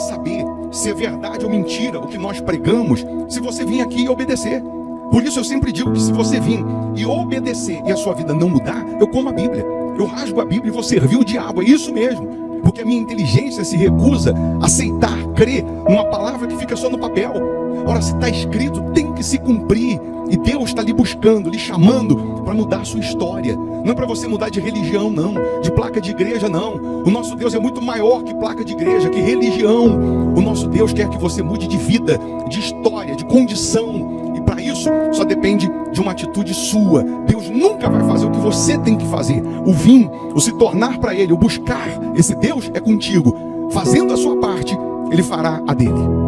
saber se é verdade ou mentira o que nós pregamos se você vir aqui e obedecer. Por isso eu sempre digo que se você vir e obedecer e a sua vida não mudar, eu como a Bíblia, eu rasgo a Bíblia e vou servir o diabo, é isso mesmo. Porque a minha inteligência se recusa a aceitar, crer numa palavra que fica só no papel. Ora, se está escrito, tem que se cumprir. E Deus está lhe buscando, lhe chamando para mudar a sua história. Não é para você mudar de religião, não. De placa de igreja, não. O nosso Deus é muito maior que placa de igreja, que religião. O nosso Deus quer que você mude de vida, de história, de condição. E para isso, só depende de uma atitude sua. Deus nunca vai fazer o que você tem que fazer. O vir, o se tornar para Ele, o buscar esse Deus é contigo. Fazendo a sua parte, Ele fará a dele.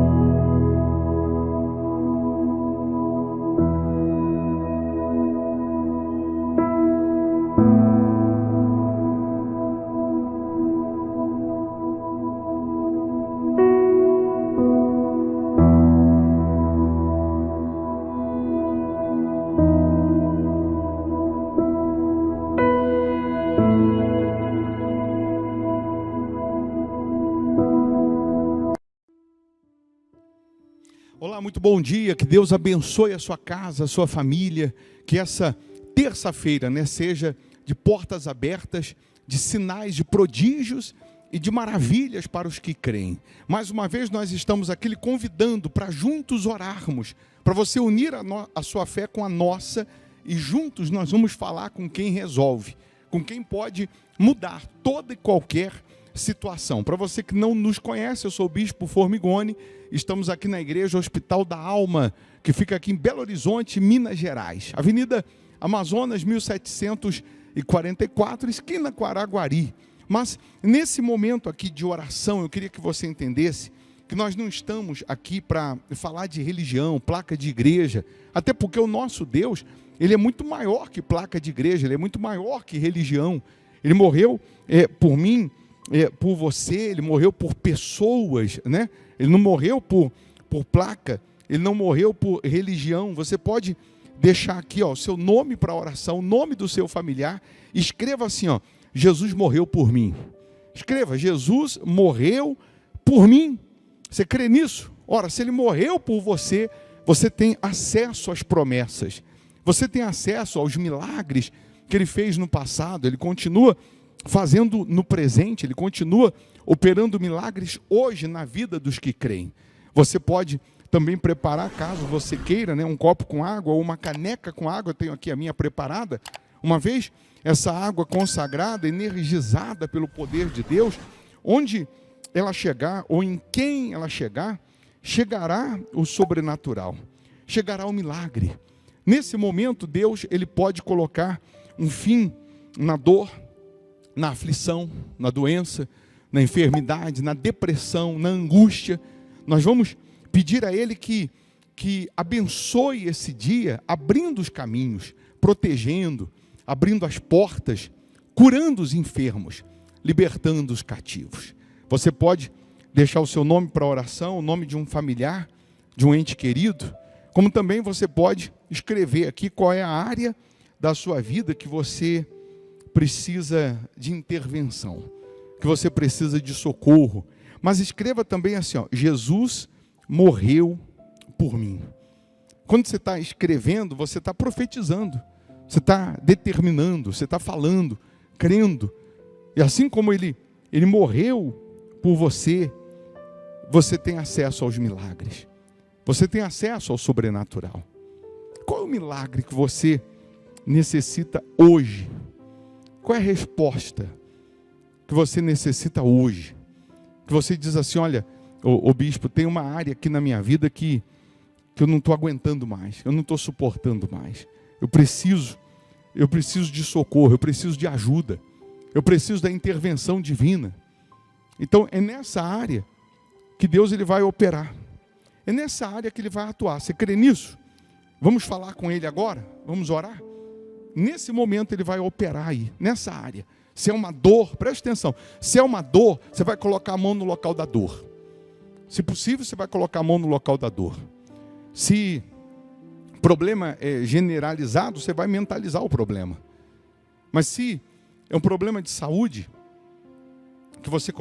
Olá, muito bom dia, que Deus abençoe a sua casa, a sua família, que essa terça-feira, seja de portas abertas, de sinais, de prodígios e de maravilhas para os que creem. Mais uma vez nós estamos aqui lhe convidando para juntos orarmos, para você unir a sua fé com a nossa e juntos nós vamos falar com quem resolve, com quem pode mudar toda e qualquer situação. Para você que não nos conhece, eu sou o Bispo Formigoni, estamos aqui na Igreja Hospital da Alma, que fica aqui em Belo Horizonte, Minas Gerais, Avenida Amazonas 1744, esquina com Araguari. Mas nesse momento aqui de oração, eu queria que você entendesse que nós não estamos aqui para falar de religião, placa de igreja, até porque o nosso Deus, Ele é muito maior que placa de igreja, Ele é muito maior que religião. Ele morreu por mim, por você, Ele morreu por pessoas, Ele não morreu por placa, Ele não morreu por religião. Você pode deixar aqui o seu nome para oração, o nome do seu familiar, escreva assim, Jesus morreu por mim. Escreva, Jesus morreu por mim. Você crê nisso? Ora, se Ele morreu por você, você tem acesso às promessas, você tem acesso aos milagres que Ele fez no passado, Ele continua fazendo no presente, Ele continua operando milagres hoje na vida dos que creem. Você pode também preparar, caso você queira, um copo com água ou uma caneca com água, eu tenho aqui a minha preparada. Uma vez essa água consagrada, energizada pelo poder de Deus, onde ela chegar, ou em quem ela chegar, chegará o sobrenatural, chegará o milagre. Nesse momento, Deus, Ele pode colocar um fim na dor, na aflição, na doença, na enfermidade, na depressão, na angústia. Nós vamos pedir a Ele que abençoe esse dia, abrindo os caminhos, protegendo, abrindo as portas, curando os enfermos, libertando os cativos. Você pode deixar o seu nome para oração, o nome de um familiar, de um ente querido, como também você pode escrever aqui qual é a área da sua vida que você precisa de intervenção, que você precisa de socorro. Mas escreva também assim, Jesus morreu por mim. Quando você está escrevendo, você está profetizando, você está determinando, você está falando, crendo. E assim como ele morreu por você, você tem acesso aos milagres, você tem acesso ao sobrenatural. Qual é o milagre que você necessita hoje? Qual é a resposta que você necessita hoje? Que você diz assim, olha, ô bispo, tem uma área aqui na minha vida que eu não estou aguentando mais, eu não estou suportando mais. Eu preciso de socorro, eu preciso de ajuda, eu preciso da intervenção divina. Então é nessa área que Deus Ele vai operar, é nessa área que Ele vai atuar. Você crê nisso? Vamos falar com Ele agora? Vamos orar? Nesse momento Ele vai operar aí, nessa área. Se é uma dor, preste atenção, se é uma dor, você vai colocar a mão no local da dor. Se possível, você vai colocar a mão no local da dor. Se o problema é generalizado, você vai mentalizar o problema. Mas se é um problema de saúde, que você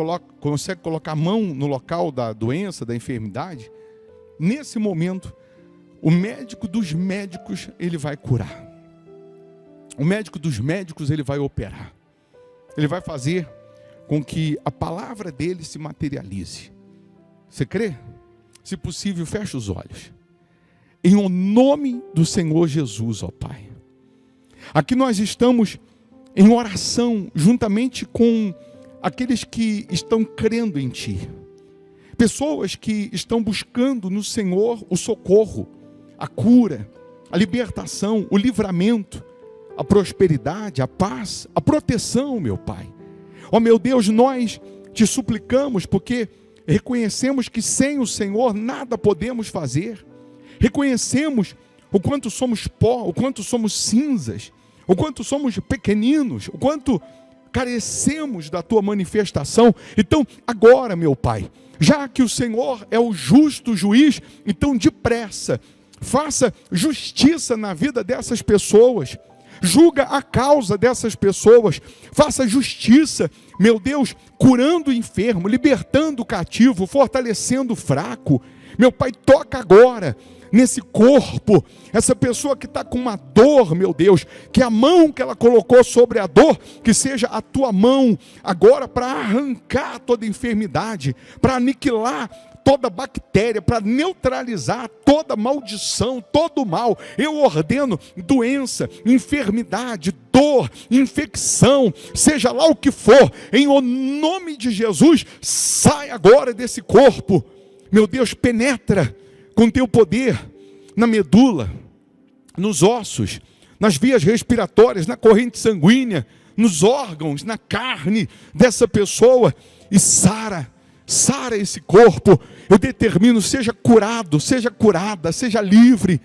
consegue colocar a mão no local da doença, da enfermidade, nesse momento, o médico dos médicos, ele vai curar. O médico dos médicos, ele vai operar. Ele vai fazer com que a palavra dele se materialize. Você crê? Se possível, feche os olhos. Em o nome do Senhor Jesus, ó Pai. Aqui nós estamos em oração, juntamente com aqueles que estão crendo em Ti. Pessoas que estão buscando no Senhor o socorro, a cura, a libertação, o livramento, a prosperidade, a paz, a proteção, meu Pai. Ó meu Deus, nós Te suplicamos porque reconhecemos que sem o Senhor nada podemos fazer. Reconhecemos o quanto somos pó, o quanto somos cinzas, o quanto somos pequeninos, o quanto carecemos da Tua manifestação. Então, agora, meu Pai, já que o Senhor é o justo juiz, então depressa, faça justiça na vida dessas pessoas, julga a causa dessas pessoas, faça justiça, meu Deus, curando o enfermo, libertando o cativo, fortalecendo o fraco. Meu Pai, toca agora nesse corpo, essa pessoa que está com uma dor, meu Deus, que a mão que ela colocou sobre a dor, que seja a Tua mão agora para arrancar toda enfermidade, para aniquilar toda bactéria, para neutralizar toda maldição, todo mal. Eu ordeno doença, enfermidade, dor, infecção, seja lá o que for, em o nome de Jesus, sai agora desse corpo. Meu Deus, penetra com Teu poder na medula, nos ossos, nas vias respiratórias, na corrente sanguínea, nos órgãos, na carne dessa pessoa e sara esse corpo. Eu determino, seja curado, seja curada, seja livre.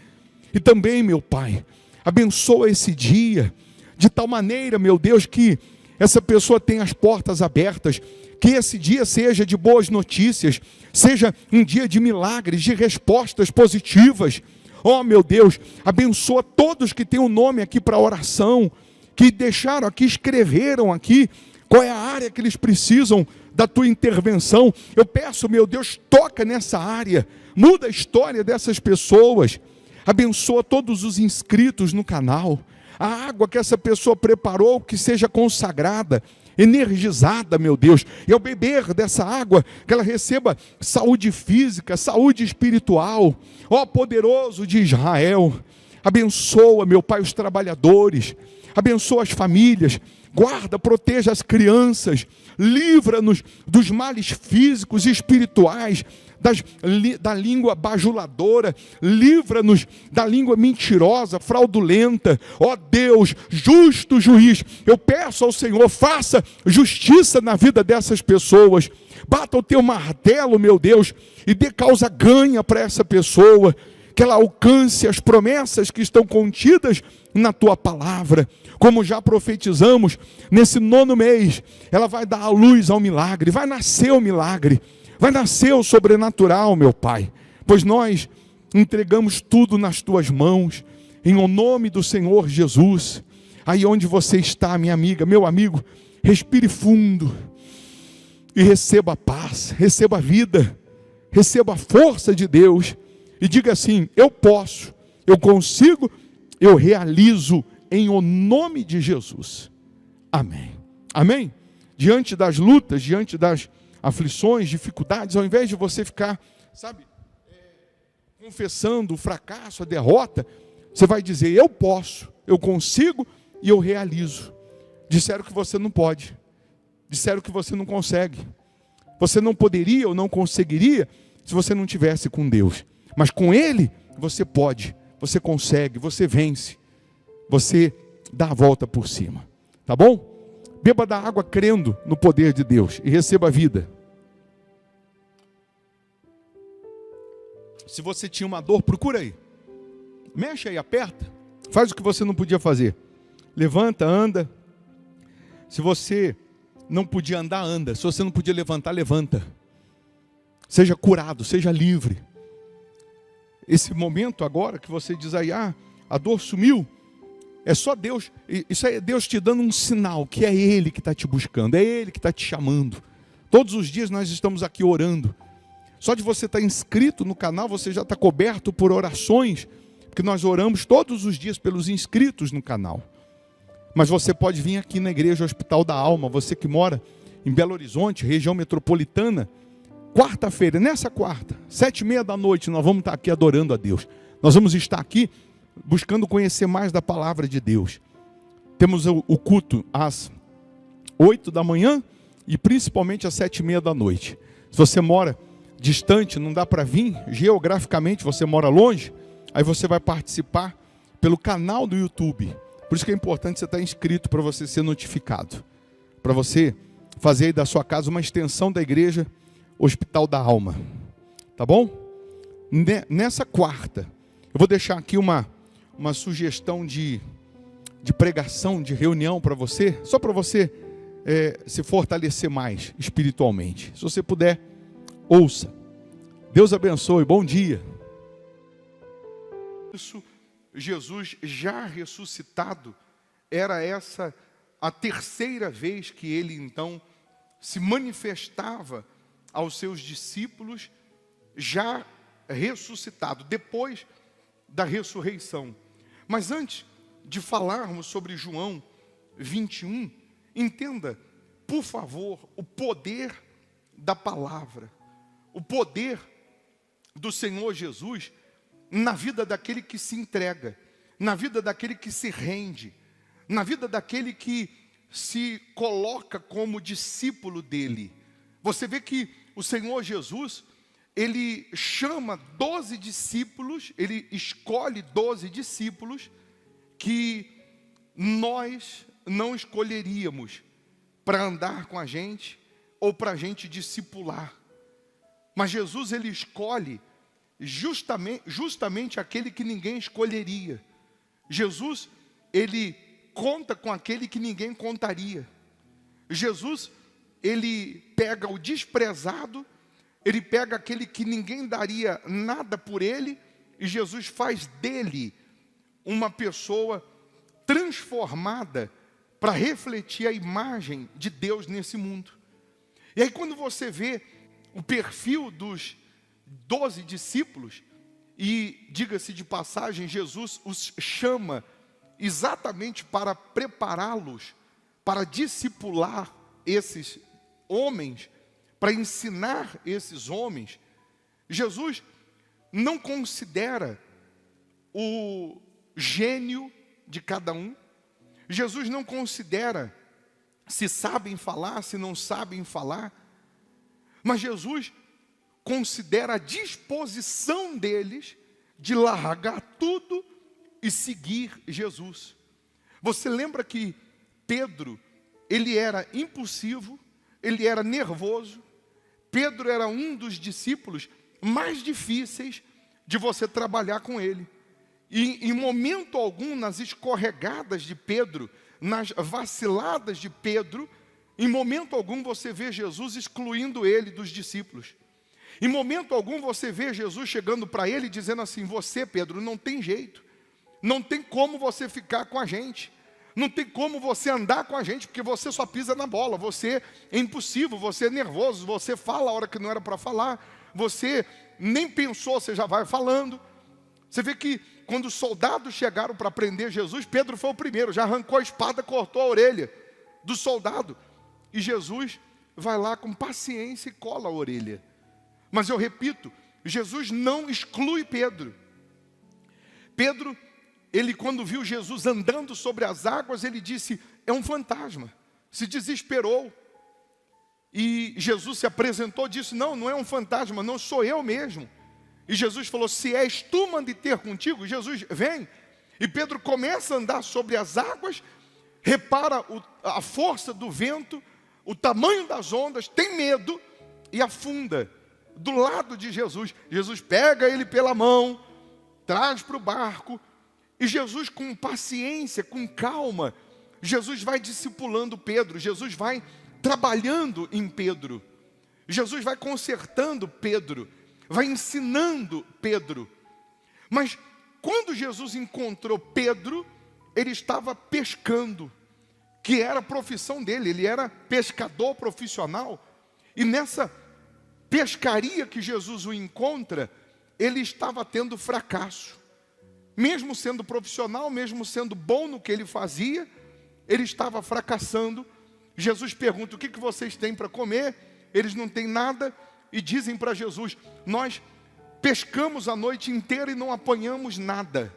E também, meu Pai, abençoa esse dia de tal maneira, meu Deus, que essa pessoa tenha as portas abertas, que esse dia seja de boas notícias, seja um dia de milagres, de respostas positivas. Oh, meu Deus, abençoa todos que têm um nome aqui para oração, que deixaram aqui, escreveram aqui, qual é a área que eles precisam da Tua intervenção. Eu peço, meu Deus, toca nessa área, muda a história dessas pessoas, abençoa todos os inscritos no canal, a água que essa pessoa preparou, que seja consagrada, energizada, meu Deus, e ao beber dessa água, que ela receba saúde física, saúde espiritual. Ó poderoso de Israel, abençoa, meu Pai, os trabalhadores, abençoa as famílias, guarda, proteja as crianças, livra-nos dos males físicos e espirituais, da língua bajuladora, livra-nos da língua mentirosa, fraudulenta. Ó Deus, justo juiz, eu peço ao Senhor, faça justiça na vida dessas pessoas, bata o Teu martelo, meu Deus, e dê causa ganha para essa pessoa, que ela alcance as promessas que estão contidas na Tua palavra. Como já profetizamos, nesse 9º mês, ela vai dar a luz ao milagre, vai nascer o milagre, vai nascer o sobrenatural, meu Pai, pois nós entregamos tudo nas Tuas mãos, em o nome do Senhor Jesus. Aí onde você está, minha amiga, meu amigo, respire fundo e receba a paz, receba a vida, receba a força de Deus e diga assim: eu posso, eu consigo, eu realizo em o nome de Jesus. Amém. Amém? Diante das lutas, diante das aflições, dificuldades, ao invés de você ficar, confessando o fracasso, a derrota, você vai dizer: eu posso, eu consigo e eu realizo. Disseram que você não pode, disseram que você não consegue, você não poderia ou não conseguiria se você não tivesse com Deus, mas com Ele você pode, você consegue, você vence, você dá a volta por cima, tá bom? Beba da água crendo no poder de Deus e receba a vida. Se você tinha uma dor, procura aí. Mexe aí, aperta. Faz o que você não podia fazer. Levanta, anda. Se você não podia andar, anda. Se você não podia levantar, levanta. Seja curado, seja livre. Esse momento agora que você diz aí, a dor sumiu. É só Deus, isso é Deus te dando um sinal que é Ele que está te buscando, é Ele que está te chamando. Todos os dias nós estamos aqui orando. Só de você estar inscrito no canal, você já está coberto por orações, porque nós oramos todos os dias pelos inscritos no canal. Mas você pode vir aqui na Igreja Hospital da Alma, você que mora em Belo Horizonte, região metropolitana, quarta-feira, nessa quarta, 7h30 da noite, nós vamos estar aqui adorando a Deus. Nós vamos estar aqui buscando conhecer mais da palavra de Deus. Temos o culto às 8 da manhã e principalmente às 7h30 da noite. Se você mora distante, não dá para vir, geograficamente você mora longe, aí você vai participar pelo canal do YouTube. Por isso que é importante você estar inscrito para você ser notificado. Para você fazer aí da sua casa uma extensão da Igreja Hospital da Alma. Tá bom? Nessa quarta, eu vou deixar aqui uma sugestão de pregação, de reunião para você, só para você se fortalecer mais espiritualmente. Se você puder, ouça. Deus abençoe, bom dia. Isso, Jesus já ressuscitado, era essa a terceira vez que ele então se manifestava aos seus discípulos, já ressuscitado, depois da ressurreição. Mas antes de falarmos sobre João 21, entenda, por favor, o poder da palavra, o poder do Senhor Jesus na vida daquele que se entrega, na vida daquele que se rende, na vida daquele que se coloca como discípulo dele. Você vê que o Senhor Jesus, ele chama 12 discípulos, ele escolhe 12 discípulos que nós não escolheríamos para andar com a gente ou para a gente discipular. Mas Jesus, ele escolhe justamente aquele que ninguém escolheria. Jesus, ele conta com aquele que ninguém contaria. Jesus, ele pega o desprezado, ele pega aquele que ninguém daria nada por ele, e Jesus faz dele uma pessoa transformada para refletir a imagem de Deus nesse mundo. E aí quando você vê o perfil dos 12 discípulos, e diga-se de passagem, Jesus os chama exatamente para prepará-los, para discipular esses homens, para ensinar esses homens. Jesus não considera o gênio de cada um. Jesus não considera se sabem falar, se não sabem falar. Mas Jesus considera a disposição deles de largar tudo e seguir Jesus. Você lembra que Pedro, ele era impulsivo, ele era nervoso. Pedro era um dos discípulos mais difíceis de você trabalhar com ele. E em momento algum, nas escorregadas de Pedro, nas vaciladas de Pedro, em momento algum você vê Jesus excluindo ele dos discípulos. Em momento algum você vê Jesus chegando para ele e dizendo assim: você, Pedro, não tem jeito, não tem como você ficar com a gente, não tem como você andar com a gente, porque você só pisa na bola, você é impossível, você é nervoso, você fala a hora que não era para falar, você nem pensou, você já vai falando. Você vê que quando os soldados chegaram para prender Jesus, Pedro foi o primeiro, já arrancou a espada, cortou a orelha do soldado. E Jesus vai lá com paciência e cola a orelha. Mas eu repito, Jesus não exclui Pedro. Pedro, ele quando viu Jesus andando sobre as águas, ele disse: é um fantasma. Se desesperou. E Jesus se apresentou e disse: não, não é um fantasma, não, sou eu mesmo. E Jesus falou: se és tu, mande ter contigo. Jesus vem. E Pedro começa a andar sobre as águas, repara a força do vento, o tamanho das ondas, tem medo e afunda do lado de Jesus. Jesus pega ele pela mão, traz para o barco, e Jesus, com paciência, com calma, Jesus vai discipulando Pedro, Jesus vai trabalhando em Pedro, Jesus vai consertando Pedro, vai ensinando Pedro. Mas quando Jesus encontrou Pedro, ele estava pescando, que era a profissão dele, ele era pescador profissional. E nessa pescaria que Jesus o encontra, ele estava tendo fracasso. Mesmo sendo profissional, mesmo sendo bom no que ele fazia, ele estava fracassando. Jesus pergunta: o que vocês têm para comer? Eles não têm nada e dizem para Jesus: nós pescamos a noite inteira e não apanhamos nada.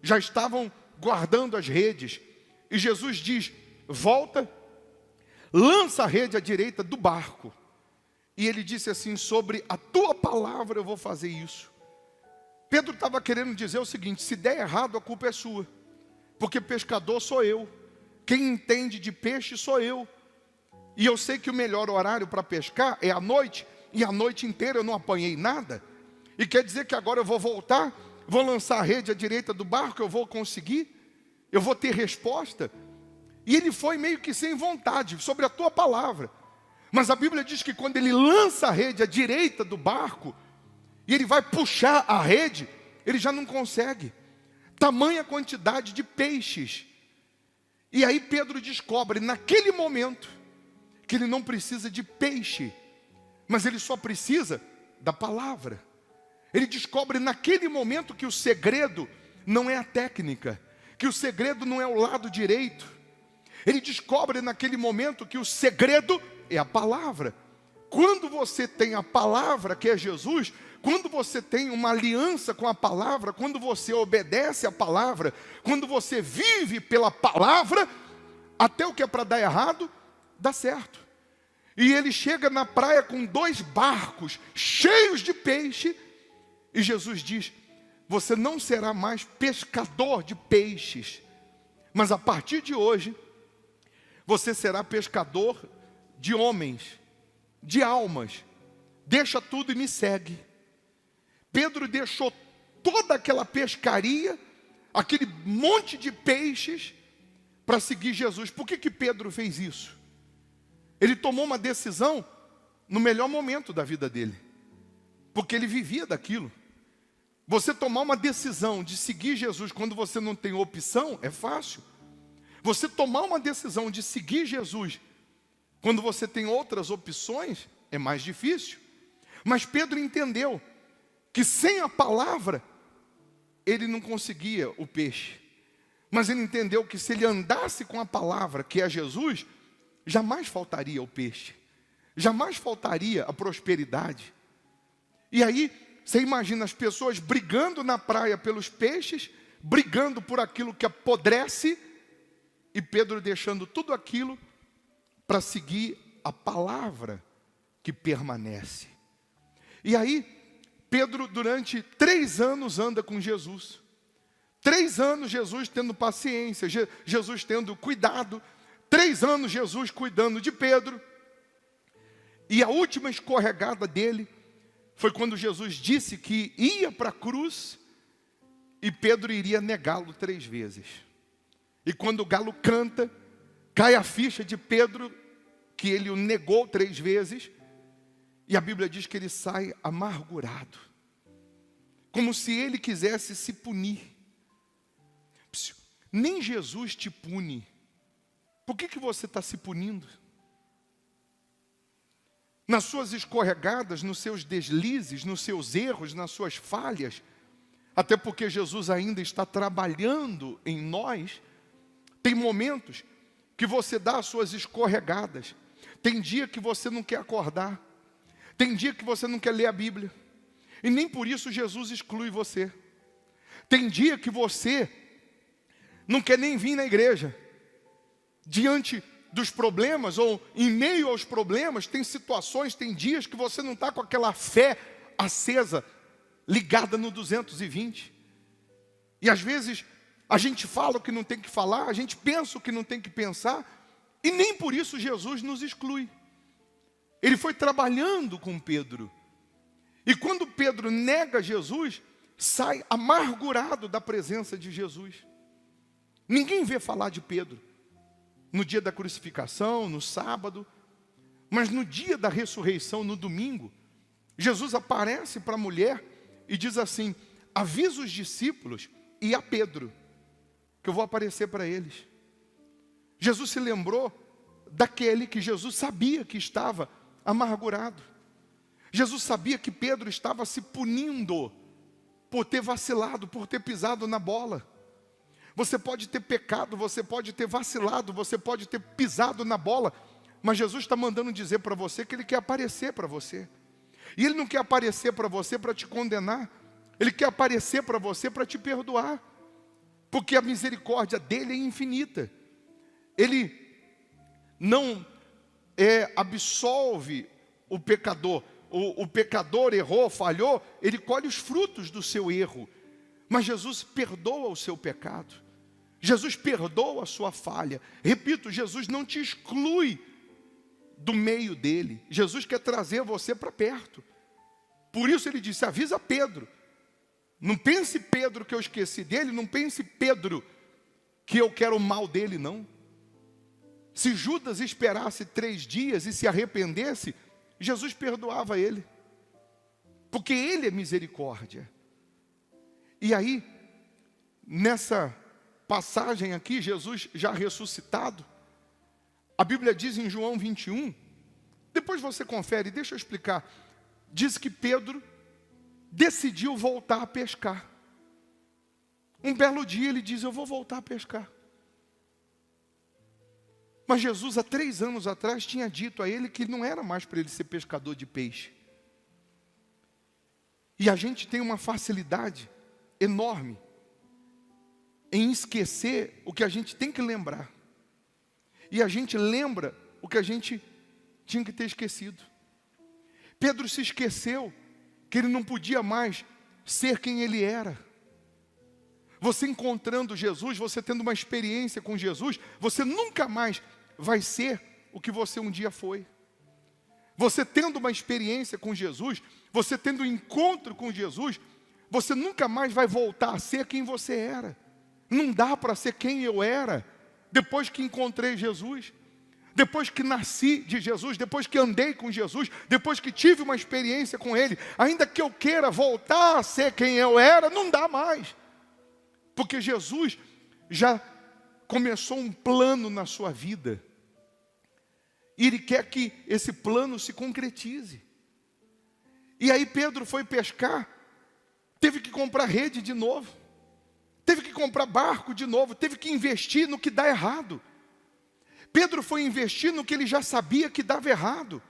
Já estavam guardando as redes. E Jesus diz: volta, lança a rede à direita do barco. E ele disse assim: sobre a tua palavra eu vou fazer isso. Pedro estava querendo dizer o seguinte: se der errado, a culpa é sua, porque pescador sou eu, quem entende de peixe sou eu, e eu sei que o melhor horário para pescar é à noite, e a noite inteira eu não apanhei nada, e quer dizer que agora eu vou voltar, vou lançar a rede à direita do barco, eu vou conseguir, eu vou ter resposta. E ele foi meio que sem vontade, sobre a tua palavra. Mas a Bíblia diz que quando ele lança a rede à direita do barco, e ele vai puxar a rede, ele já não consegue. Tamanha quantidade de peixes. E aí Pedro descobre, naquele momento, que ele não precisa de peixe, mas ele só precisa da palavra. Ele descobre naquele momento que o segredo não é a técnica, que o segredo não é o lado direito. Ele descobre naquele momento que o segredo é a palavra. Quando você tem a palavra, que é Jesus, quando você tem uma aliança com a palavra, quando você obedece a palavra, quando você vive pela palavra, até o que é para dar errado, dá certo. E ele chega na praia com 2 barcos cheios de peixe, e Jesus diz: você não será mais pescador de peixes, mas a partir de hoje, você será pescador de homens, de almas. Deixa tudo e me segue. Pedro deixou toda aquela pescaria, aquele monte de peixes, para seguir Jesus. Por que Pedro fez isso? Ele tomou uma decisão no melhor momento da vida dele, porque ele vivia daquilo. Você tomar uma decisão de seguir Jesus quando você não tem opção, é fácil. Você tomar uma decisão de seguir Jesus quando você tem outras opções, é mais difícil. Mas Pedro entendeu que sem a palavra, ele não conseguia o peixe. Mas ele entendeu que se ele andasse com a palavra, que é Jesus, jamais faltaria o peixe. Jamais faltaria a prosperidade. E aí, você imagina as pessoas brigando na praia pelos peixes, brigando por aquilo que apodrece, e Pedro deixando tudo aquilo para seguir a palavra que permanece. E aí, Pedro, durante 3 anos, anda com Jesus. 3 anos Jesus tendo paciência, Jesus tendo cuidado. 3 anos Jesus cuidando de Pedro. E a última escorregada dele foi quando Jesus disse que ia para a cruz e Pedro iria negá-lo 3 vezes. E quando o galo canta, cai a ficha de Pedro, que ele o negou 3 vezes. E a Bíblia diz que ele sai amargurado, como se ele quisesse se punir. Nem Jesus te pune. Por que você está se punindo? Nas suas escorregadas, nos seus deslizes, nos seus erros, nas suas falhas, até porque Jesus ainda está trabalhando em nós, tem momentos que você dá as suas escorregadas. Tem dia que você não quer acordar. Tem dia que você não quer ler a Bíblia. E nem por isso Jesus exclui você. Tem dia que você não quer nem vir na igreja. Diante dos problemas ou em meio aos problemas, tem situações, tem dias que você não está com aquela fé acesa, ligada no 220. E às vezes a gente fala o que não tem que falar, a gente pensa o que não tem que pensar, e nem por isso Jesus nos exclui. Ele foi trabalhando com Pedro. E quando Pedro nega Jesus, sai amargurado da presença de Jesus. Ninguém vê falar de Pedro no dia da crucificação, no sábado, mas no dia da ressurreição, no domingo, Jesus aparece para a mulher e diz assim: avisa os discípulos e a Pedro, que eu vou aparecer para eles. Jesus se lembrou daquele que Jesus sabia que estava amargurado. Jesus sabia que Pedro estava se punindo por ter vacilado, por ter pisado na bola. Você pode ter pecado, você pode ter vacilado, você pode ter pisado na bola, mas Jesus está mandando dizer para você que Ele quer aparecer para você. E Ele não quer aparecer para você para te condenar, Ele quer aparecer para você para te perdoar, porque a misericórdia dEle é infinita. Ele não absolve o pecador. O pecador errou, falhou, ele colhe os frutos do seu erro. Mas Jesus perdoa o seu pecado. Jesus perdoa a sua falha. Repito, Jesus não te exclui do meio dele. Jesus quer trazer você para perto. Por isso ele disse, avisa Pedro. Não pense Pedro que eu esqueci dele, não pense Pedro que eu quero o mal dele, não. Se Judas esperasse 3 dias e se arrependesse, Jesus perdoava ele, porque Ele é misericórdia. E aí, nessa passagem aqui, Jesus já ressuscitado, a Bíblia diz em João 21, depois você confere, deixa eu explicar, diz que Pedro decidiu voltar a pescar. Um belo dia ele diz, eu vou voltar a pescar. Mas Jesus, há 3 anos atrás, tinha dito a ele que não era mais para ele ser pescador de peixe. E a gente tem uma facilidade enorme em esquecer o que a gente tem que lembrar. E a gente lembra o que a gente tinha que ter esquecido. Pedro se esqueceu que ele não podia mais ser quem ele era. Você encontrando Jesus, você tendo uma experiência com Jesus, você nunca mais vai ser o que você um dia foi. Você tendo uma experiência com Jesus, você tendo um encontro com Jesus, você nunca mais vai voltar a ser quem você era. Não dá para ser quem eu era depois que encontrei Jesus, depois que nasci de Jesus, depois que andei com Jesus, depois que tive uma experiência com Ele. Ainda que eu queira voltar a ser quem eu era, não dá mais. Porque Jesus já começou um plano na sua vida. E Ele quer que esse plano se concretize. E aí Pedro foi pescar, teve que comprar rede de novo, teve que comprar barco de novo, teve que investir no que dá errado. Pedro foi investir no que ele já sabia que dava errado.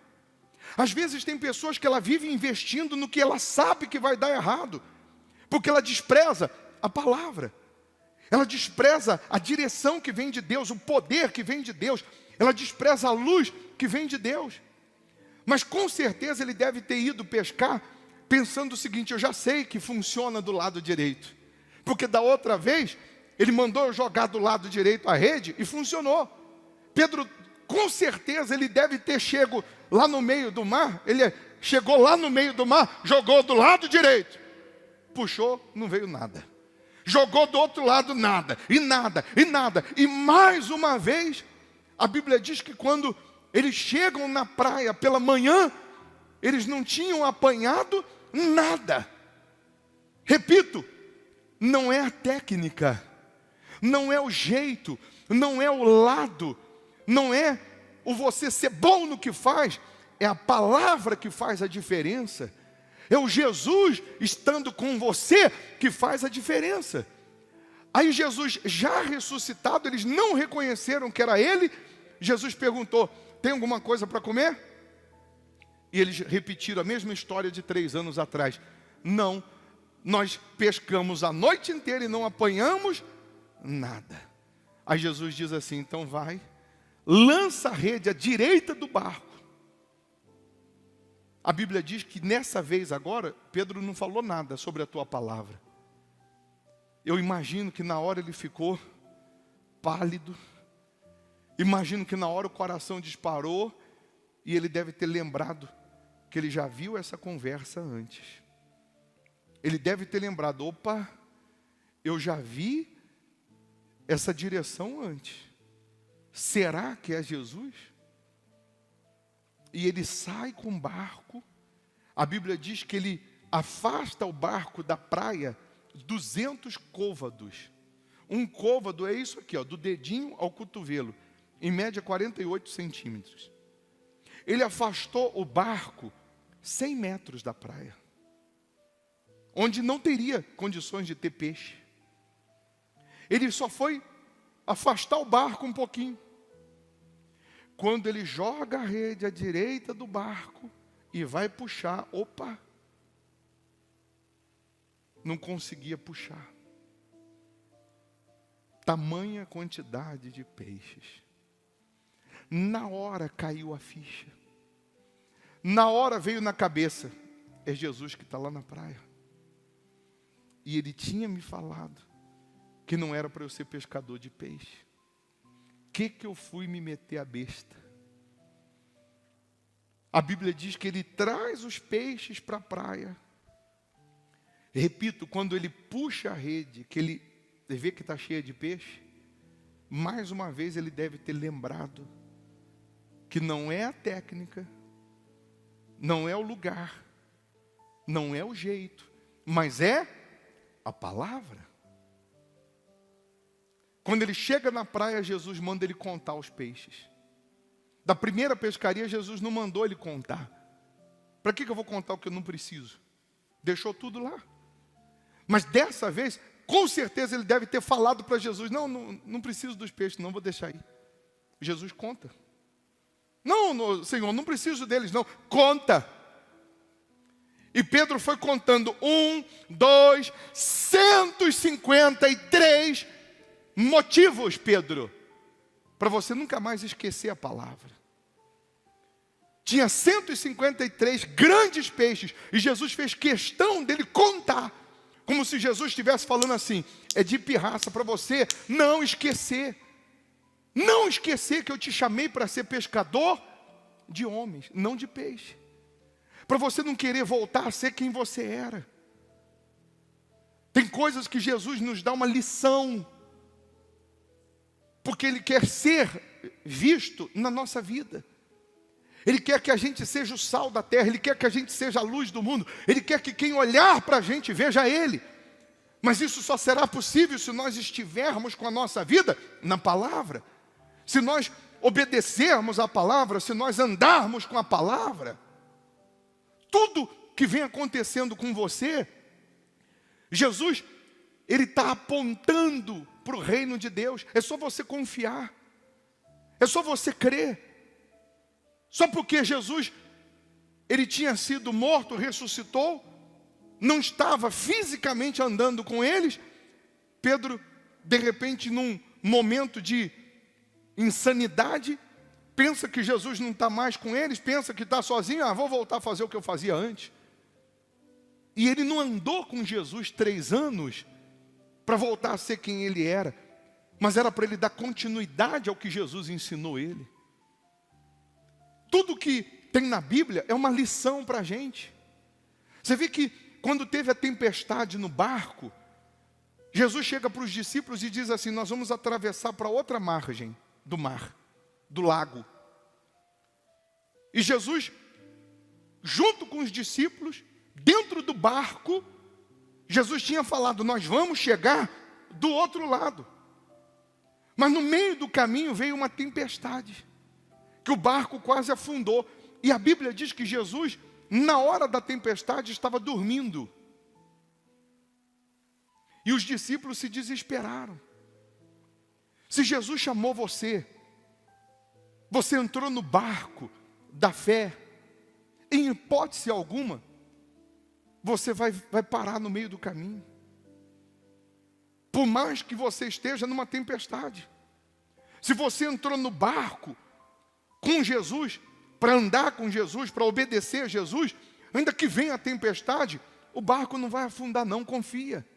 Às vezes tem pessoas que ela vive investindo no que ela sabe que vai dar errado, porque ela despreza a palavra, ela despreza a direção que vem de Deus, o poder que vem de Deus, ela despreza a luz que vem de Deus. Mas com certeza ele deve ter ido pescar pensando o seguinte, eu já sei que funciona do lado direito, porque da outra vez ele mandou eu jogar do lado direito a rede e funcionou. Pedro, com certeza ele deve ter chego lá no meio do mar, ele chegou lá no meio do mar, jogou do lado direito, puxou, não veio nada. Jogou do outro lado nada, e nada, e nada. E mais uma vez, a Bíblia diz que quando eles chegam na praia pela manhã, eles não tinham apanhado nada. Repito, não é a técnica, não é o jeito, não é o lado, não é o você ser bom no que faz, é a palavra que faz a diferença. É o Jesus estando com você que faz a diferença. Aí Jesus, já ressuscitado, eles não reconheceram que era Ele. Jesus perguntou, tem alguma coisa para comer? E eles repetiram a mesma história de 3 anos atrás. Não, nós pescamos a noite inteira e não apanhamos nada. Aí Jesus diz assim, então vai, lança a rede à direita do barco. A Bíblia diz que nessa vez agora, Pedro não falou nada sobre a tua palavra. Eu imagino que na hora ele ficou pálido. Imagino que na hora o coração disparou. E ele deve ter lembrado que ele já viu essa conversa antes. Ele deve ter lembrado, opa, eu já vi essa direção antes. Será que é Jesus? E ele sai com o barco. A Bíblia diz que ele afasta o barco da praia 200 côvados. Um côvado é isso aqui, ó, do dedinho ao cotovelo. Em média 48 centímetros. ele afastou o barco 100 metros da praia, onde não teria condições de ter peixe. Ele só foi afastar o barco um pouquinho. Quando ele joga a rede à direita do barco e vai puxar, opa, não conseguia puxar. Tamanha quantidade de peixes. Na hora caiu a ficha. Na hora veio na cabeça, é Jesus que está lá na praia. E ele tinha me falado que não era para eu ser pescador de peixe. Que eu fui me meter a besta? A Bíblia diz que ele traz os peixes para a praia. Repito, quando ele puxa a rede, que ele vê que está cheia de peixe, mais uma vez ele deve ter lembrado que não é a técnica, não é o lugar, não é o jeito, mas é a palavra. Quando ele chega na praia, Jesus manda ele contar os peixes. Da primeira pescaria, Jesus não mandou ele contar. Para que eu vou contar o que eu não preciso? Deixou tudo lá. Mas dessa vez, com certeza ele deve ter falado para Jesus, não preciso dos peixes, não, vou deixar aí. Jesus conta. Não, Senhor, não preciso deles, não. Conta. E Pedro foi contando 153 motivos, Pedro, para você nunca mais esquecer a palavra. Tinha 153 grandes peixes, e Jesus fez questão dele contar, como se Jesus estivesse falando assim, é de pirraça para você não esquecer que eu te chamei para ser pescador de homens, não de peixe. Para você não querer voltar a ser quem você era. Tem coisas que Jesus nos dá uma lição, porque Ele quer ser visto na nossa vida. Ele quer que a gente seja o sal da terra, Ele quer que a gente seja a luz do mundo, Ele quer que quem olhar para a gente veja Ele. Mas isso só será possível se nós estivermos com a nossa vida na palavra. Se nós obedecermos à palavra, se nós andarmos com a palavra. Tudo que vem acontecendo com você, Jesus, Ele está apontando para o reino de Deus. É só você confiar. É só você crer. Só porque Jesus, Ele tinha sido morto, ressuscitou, não estava fisicamente andando com eles, Pedro, de repente, num momento de insanidade, pensa que Jesus não está mais com eles, pensa que está sozinho, vou voltar a fazer o que eu fazia antes. E ele não andou com Jesus 3 anos para voltar a ser quem ele era, mas era para ele dar continuidade ao que Jesus ensinou ele. Tudo que tem na Bíblia é uma lição para a gente. Você vê que quando teve a tempestade no barco, Jesus chega para os discípulos e diz assim, nós vamos atravessar para outra margem do mar, do lago. E Jesus, junto com os discípulos, dentro do barco, Jesus tinha falado, nós vamos chegar do outro lado. Mas no meio do caminho veio uma tempestade, que o barco quase afundou. E a Bíblia diz que Jesus, na hora da tempestade, estava dormindo. E os discípulos se desesperaram. Se Jesus chamou você, você entrou no barco da fé, em hipótese alguma, você vai parar no meio do caminho. Por mais que você esteja numa tempestade. Se você entrou no barco com Jesus, para andar com Jesus, para obedecer a Jesus, ainda que venha a tempestade, o barco não vai afundar não, confia.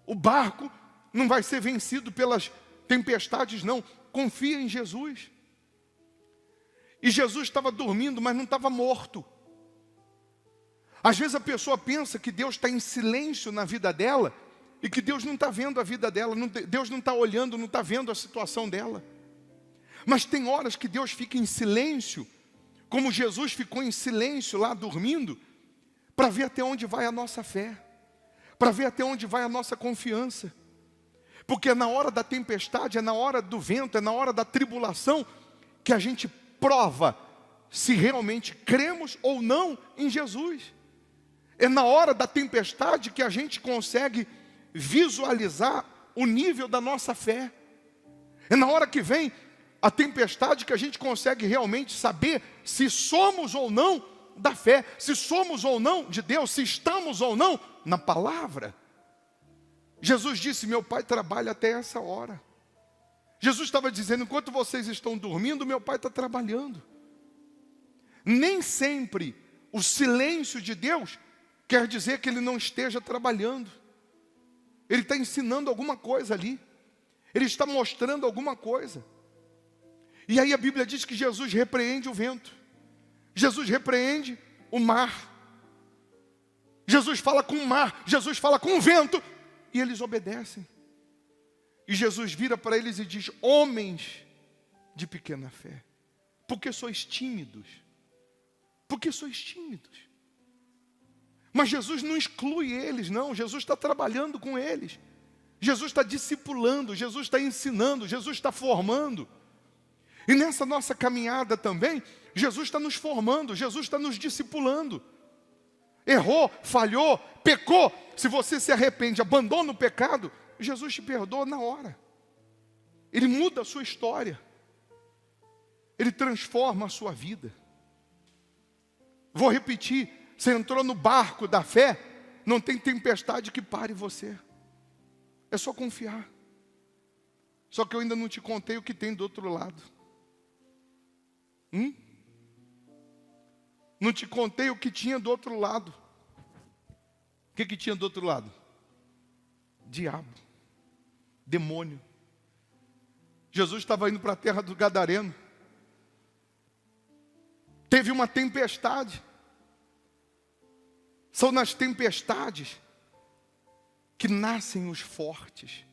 O barco não vai ser vencido pelas tempestades não, confia em Jesus. E Jesus estava dormindo, mas não estava morto. Às vezes a pessoa pensa que Deus está em silêncio na vida dela, e que Deus não está vendo a vida dela, Deus não está olhando, não está vendo a situação dela. Mas tem horas que Deus fica em silêncio, como Jesus ficou em silêncio lá dormindo, para ver até onde vai a nossa fé, para ver até onde vai a nossa confiança. Porque é na hora da tempestade, é na hora do vento, é na hora da tribulação, que a gente prova se realmente cremos ou não em Jesus. É na hora da tempestade que a gente consegue visualizar o nível da nossa fé. É na hora que vem a tempestade que a gente consegue realmente saber se somos ou não da fé, se somos ou não de Deus, se estamos ou não na palavra. Jesus disse: meu Pai trabalha até essa hora. Jesus estava dizendo: enquanto vocês estão dormindo, meu Pai está trabalhando. Nem sempre o silêncio de Deus quer dizer que Ele não esteja trabalhando. Ele está ensinando alguma coisa ali. Ele está mostrando alguma coisa. E aí a Bíblia diz que Jesus repreende o vento. Jesus repreende o mar. Jesus fala com o mar. Jesus fala com o vento. E eles obedecem. E Jesus vira para eles e diz: homens de pequena fé, por que sois tímidos? Por que sois tímidos? Mas Jesus não exclui eles, não. Jesus está trabalhando com eles. Jesus está discipulando, Jesus está ensinando, Jesus está formando. E nessa nossa caminhada também, Jesus está nos formando, Jesus está nos discipulando. Errou, falhou, pecou. Se você se arrepende, abandona o pecado, Jesus te perdoa na hora. Ele muda a sua história. Ele transforma a sua vida. Vou repetir, você entrou no barco da fé, não tem tempestade que pare você. É só confiar. Só que eu ainda não te contei o que tem do outro lado. Não te contei o que tinha do outro lado. O que tinha do outro lado? Diabo. Demônio. Jesus estava indo para a terra do Gadareno. Teve uma tempestade. São nas tempestades que nascem os fortes.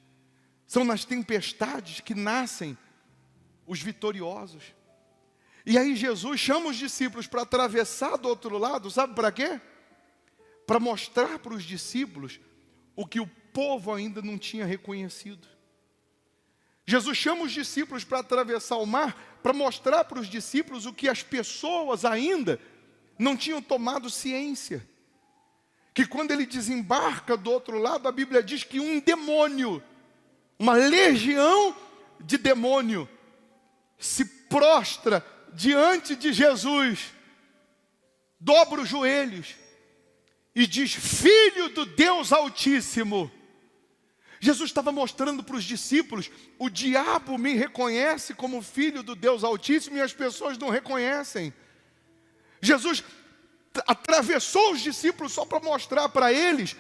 São nas tempestades que nascem os vitoriosos. E aí Jesus chama os discípulos para atravessar do outro lado, sabe para quê? Para mostrar para os discípulos o que o povo ainda não tinha reconhecido. Jesus chama os discípulos para atravessar o mar, para mostrar para os discípulos o que as pessoas ainda não tinham tomado ciência. Que quando ele desembarca do outro lado, a Bíblia diz que um demônio, uma legião de demônio, se prostra diante de Jesus, dobra os joelhos e diz: Filho do Deus Altíssimo. Jesus estava mostrando para os discípulos: o diabo me reconhece como filho do Deus Altíssimo e as pessoas não reconhecem. Jesus atravessou os discípulos só para mostrar para eles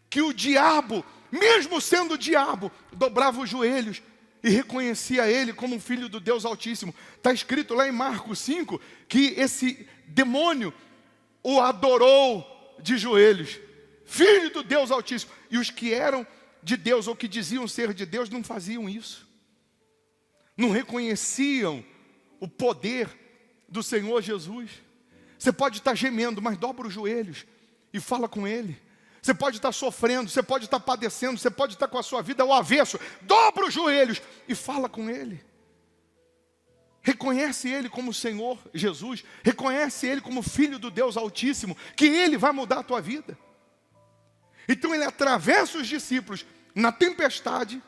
que o diabo, mesmo sendo o diabo, dobrava os joelhos e reconhecia ele como um filho do Deus Altíssimo. Está escrito lá em Marcos 5 que esse demônio o adorou de joelhos, filho do Deus Altíssimo. E os que eram de Deus ou que diziam ser de Deus não faziam isso, não reconheciam o poder do Senhor Jesus. Você pode estar gemendo, mas dobra os joelhos e fala com Ele. Você pode estar sofrendo, você pode estar padecendo, você pode estar com a sua vida ao avesso. Dobra os joelhos e fala com Ele. Reconhece Ele como Senhor Jesus. Reconhece Ele como Filho do Deus Altíssimo, que Ele vai mudar a tua vida. Então Ele atravessa os discípulos na tempestade,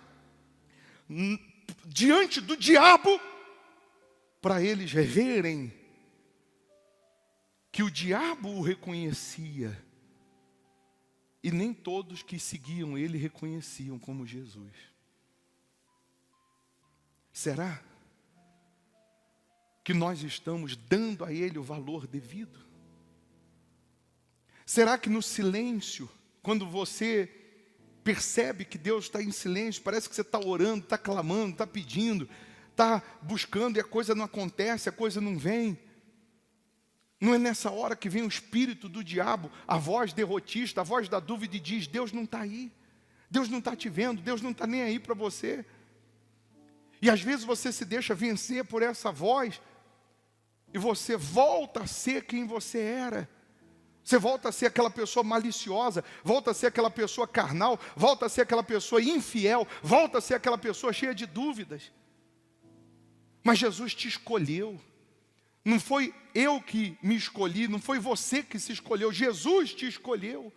diante do diabo, para eles verem que o diabo o reconhecia. E nem todos que seguiam ele reconheciam como Jesus. Será que nós estamos dando a ele o valor devido? Será que no silêncio, quando você percebe que Deus está em silêncio, parece que você está orando, está clamando, está pedindo, está buscando e a coisa não acontece, a coisa não vem? Não é nessa hora que vem o espírito do diabo, a voz derrotista, a voz da dúvida e diz: Deus não está aí, Deus não está te vendo, Deus não está nem aí para você. E às vezes você se deixa vencer por essa voz e você volta a ser quem você era. Você volta a ser aquela pessoa maliciosa, volta a ser aquela pessoa carnal, volta a ser aquela pessoa infiel, volta a ser aquela pessoa cheia de dúvidas. Mas Jesus te escolheu. Não foi eu que me escolhi, não foi você que se escolheu, Jesus te escolheu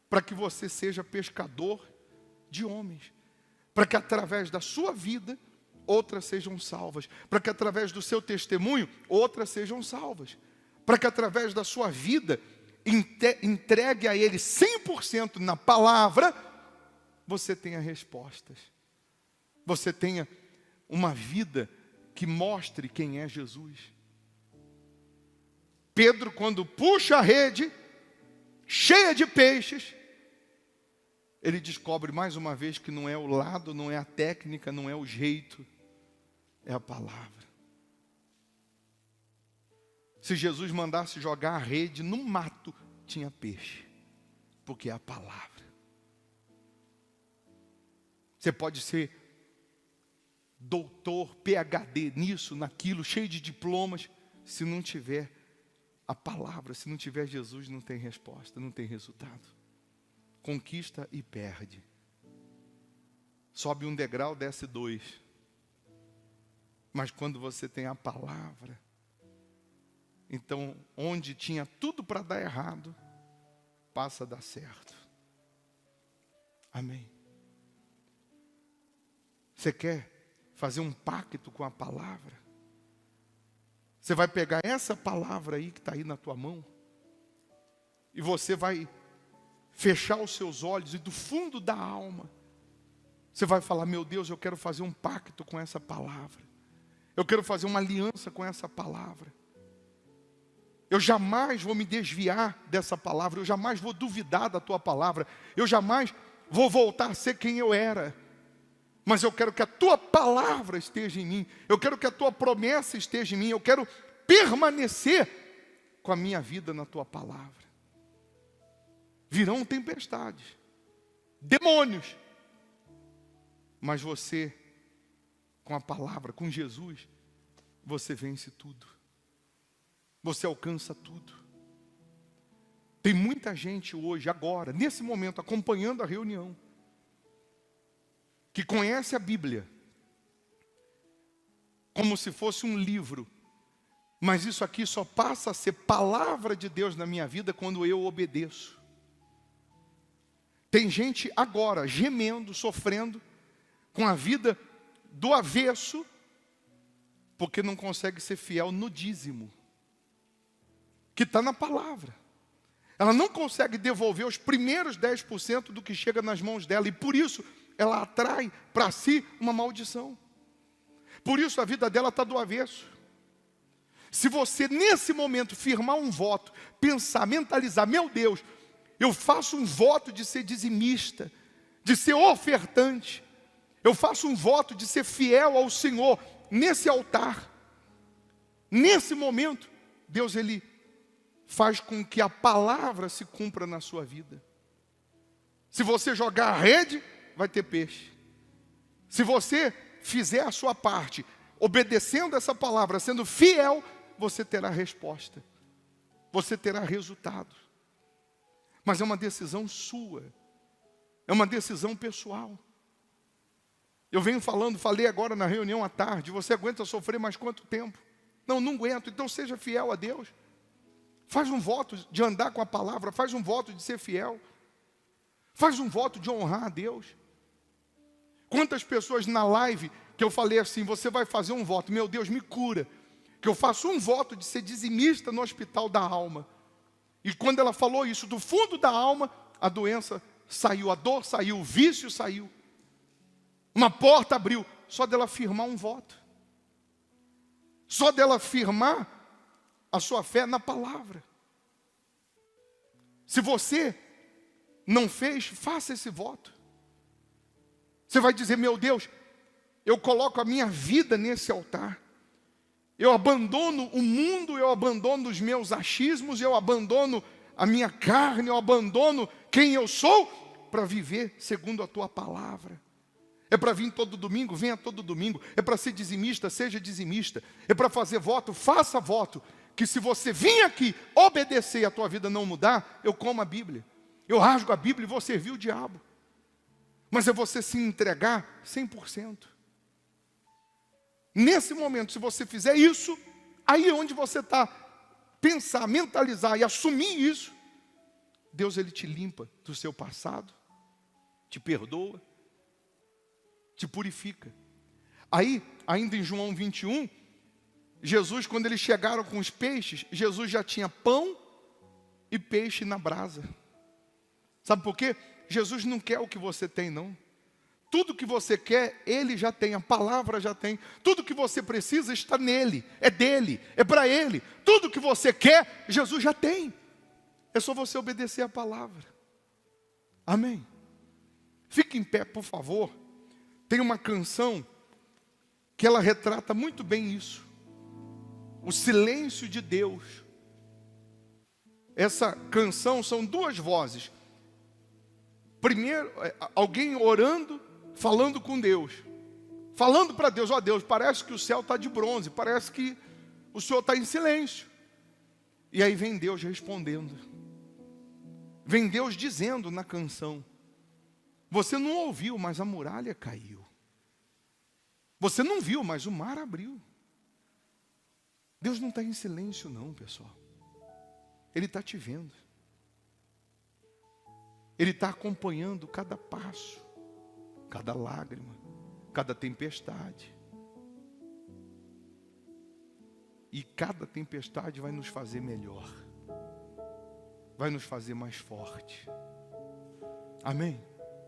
para que você seja pescador de homens, para que através da sua vida outras sejam salvas, para que através do seu testemunho outras sejam salvas, para que através da sua vida entregue a Ele 100% na palavra, você tenha respostas, você tenha uma vida que mostre quem é Jesus. Pedro, quando puxa a rede, cheia de peixes, ele descobre mais uma vez que não é o lado, não é a técnica, não é o jeito, é a palavra. Se Jesus mandasse jogar a rede no mato, tinha peixe, porque é a palavra. Você pode ser doutor, PhD nisso, naquilo, cheio de diplomas, se não tiver a palavra, se não tiver Jesus, não tem resposta, não tem resultado. Conquista e perde. Sobe um degrau, desce 2. Mas quando você tem a palavra, então onde tinha tudo para dar errado, passa a dar certo. Amém. Você quer fazer um pacto com a palavra? Você vai pegar essa palavra aí que está aí na tua mão, e você vai fechar os seus olhos, e do fundo da alma, você vai falar: meu Deus, eu quero fazer um pacto com essa palavra. Eu quero fazer uma aliança com essa palavra. Eu jamais vou me desviar dessa palavra. Eu jamais vou duvidar da tua palavra. Eu jamais vou voltar a ser quem eu era. Mas eu quero que a tua palavra esteja em mim. Eu quero que a tua promessa esteja em mim. Eu quero permanecer com a minha vida na tua palavra. Virão tempestades, demônios. Mas você, com a palavra, com Jesus, você vence tudo. Você alcança tudo. Tem muita gente hoje, agora, nesse momento, acompanhando a reunião, que conhece a Bíblia como se fosse um livro, mas isso aqui só passa a ser palavra de Deus na minha vida quando eu obedeço. Tem gente agora gemendo, sofrendo, com a vida do avesso, porque não consegue ser fiel no dízimo, que está na palavra. Ela não consegue devolver os primeiros 10% do que chega nas mãos dela, e por isso ela atrai para si uma maldição. Por isso a vida dela está do avesso. Se você nesse momento firmar um voto, pensar, mentalizar: meu Deus, eu faço um voto de ser dizimista, de ser ofertante, eu faço um voto de ser fiel ao Senhor nesse altar. Nesse momento, Deus, Ele faz com que a palavra se cumpra na sua vida. Se você jogar a rede, vai ter peixe. Se você fizer a sua parte, obedecendo essa palavra, sendo fiel, você terá resposta. Você terá resultado. Mas é uma decisão sua. É uma decisão pessoal. Eu venho falei agora na reunião à tarde: você aguenta sofrer mais quanto tempo? Não aguento. Então seja fiel a Deus. Faz um voto de andar com a palavra. Faz um voto de ser fiel. Faz um voto de honrar a Deus. Quantas pessoas na live que eu falei assim: você vai fazer um voto, meu Deus, me cura, que eu faço um voto de ser dizimista no hospital da alma. E quando ela falou isso, do fundo da alma, a doença saiu, a dor saiu, o vício saiu. Uma porta abriu, só dela firmar um voto. Só dela firmar a sua fé na palavra. Se você não fez, faça esse voto. Você vai dizer: meu Deus, eu coloco a minha vida nesse altar. Eu abandono o mundo, eu abandono os meus achismos, eu abandono a minha carne, eu abandono quem eu sou, para viver segundo a tua palavra. É para vir todo domingo? Venha todo domingo. É para ser dizimista? Seja dizimista. É para fazer voto? Faça voto. Que se você vir aqui obedecer e a tua vida não mudar, eu como a Bíblia. Eu rasgo a Bíblia e vou servir o diabo. Mas é você se entregar 100%. Nesse momento, se você fizer isso, Aí onde você está, pensar, mentalizar e assumir isso, Deus ele te limpa do seu passado, te perdoa, te purifica. Aí, ainda em João 21, Jesus, quando eles chegaram com os peixes, Jesus já tinha pão e peixe na brasa. Sabe por quê? Jesus não quer o que você tem, não. Tudo que você quer, Ele já tem, a palavra já tem. Tudo que você precisa está nele, é dele, é para Ele. Tudo que você quer, Jesus já tem. É só você obedecer a palavra. Amém? Fique em pé, por favor. Tem uma canção que ela retrata muito bem isso. O silêncio de Deus. Essa canção são duas vozes. Primeiro, alguém orando, falando com Deus. Falando para Deus, ó Deus, parece que o céu está de bronze, parece que o Senhor está em silêncio. E aí vem Deus respondendo. Vem Deus dizendo na canção: você não ouviu, mas a muralha caiu. Você não viu, mas o mar abriu. Deus não está em silêncio não, pessoal. Ele está te vendo. Ele está acompanhando cada passo, cada lágrima, cada tempestade. E cada tempestade vai nos fazer melhor. Vai nos fazer mais forte. Amém?